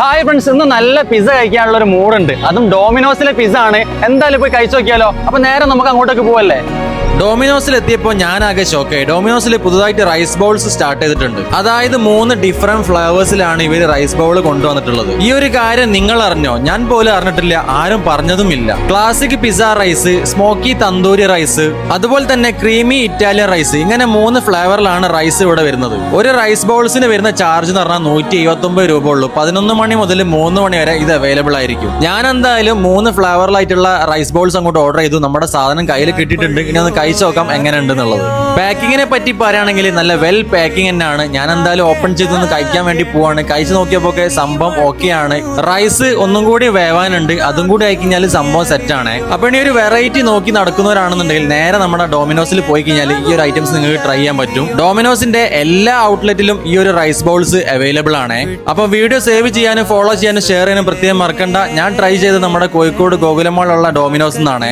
Hi friends, ഇന്ന് നല്ല pizza കഴിക്കാനുള്ള ഒരു മൂഡുണ്ട്. അതും ഡോമിനോസിലെ പിസ്സ ആണ്. എന്തായാലും പോയി കഴിച്ചു നോക്കിയാലോ. അപ്പൊ നേരെ നമുക്ക് അങ്ങോട്ടേക്ക് പോവല്ലേ. ഡോമിനോസിൽ എത്തിയപ്പോൾ ഞാനാകെ ഷോക്കായി. ഡോമിനോസിൽ പുതുതായിട്ട് റൈസ് ബൗൾസ് സ്റ്റാർട്ട് ചെയ്തിട്ടുണ്ട്. അതായത് 3 ഡിഫറെന്റ് ഫ്ലേവേഴ്സിലാണ് ഇവർ റൈസ് ബൗൾ കൊണ്ടുവന്നിട്ടുള്ളത്. ഈ ഒരു കാര്യം നിങ്ങൾ അറിഞ്ഞോ? ഞാൻ പോലും അറിഞ്ഞിട്ടില്ല, ആരും പറഞ്ഞതുമില്ല. Classic pizza rice, smoky tandoori rice, അതുപോലെ തന്നെ ക്രീമി ഇറ്റാലിയൻ റൈസ്, ഇങ്ങനെ 3 ഫ്ലേവറിലാണ് റൈസ് ഇവിടെ വരുന്നത്. ഒരു റൈസ് ബൗൾസിന് വരുന്ന ചാർജ് എന്ന് പറഞ്ഞാൽ 179 രൂപ ഉള്ളൂ. 11 മണി മുതൽ 3 മണി വരെ ഇത് അവൈലബിൾ ആയിരിക്കും. ഞാൻ എന്തായാലും 3 ഫ്ലേവറിലായിട്ടുള്ള റൈസ് ബൗൾസ് അങ്ങോട്ട് ഓർഡർ ചെയ്തു. നമ്മുടെ സാധനം കയ്യിൽ കിട്ടിയിട്ടുണ്ട്. ഇനി ഒന്ന് കഴിച്ചു നോക്കാം എങ്ങനെയുണ്ടെന്നുള്ളത്. പാക്കിങ്ങിനെ പറ്റി പറയുകയാണെങ്കിൽ നല്ല വെൽ പാക്കിംഗ് തന്നെയാണ്. ഞാൻ എന്തായാലും ഓപ്പൺ ചെയ്തൊന്ന് കഴിക്കാൻ വേണ്ടി പോവാണ്. കഴിച്ചു നോക്കിയപ്പോൾ സംഭവം ഓക്കെയാണ്. റൈസ് ഒന്നും കൂടി വേവാനുണ്ട്, അതും കൂടി ആയിക്കഴിഞ്ഞാൽ സംഭവം സെറ്റാണ്. അപ്പൊ ഇനി ഒരു വെറൈറ്റി നോക്കി നടക്കുന്നവരാണെന്നുണ്ടെങ്കിൽ നേരെ നമ്മുടെ ഡോമിനോസിൽ പോയി കഴിഞ്ഞാൽ ഈ ഒരു ഐറ്റംസ് നിങ്ങൾക്ക് ട്രൈ ചെയ്യാൻ പറ്റും. ഡോമിനോസിന്റെ എല്ലാ ഔട്ട്ലെറ്റിലും ഈ ഒരു റൈസ് ബൗൾസ് അവൈലബിൾ ആണ്. അപ്പൊ വീഡിയോ സേവ് ചെയ്യാനും ഫോളോ ചെയ്യാനും ഷെയർ ചെയ്യാനും പ്രത്യേകം മറക്കണ്ട. ഞാൻ ട്രൈ ചെയ്ത് നമ്മുടെ കോഴിക്കോട് ഗോകുലമാളുള്ള ഡോമിനോസ് എന്നാണ്.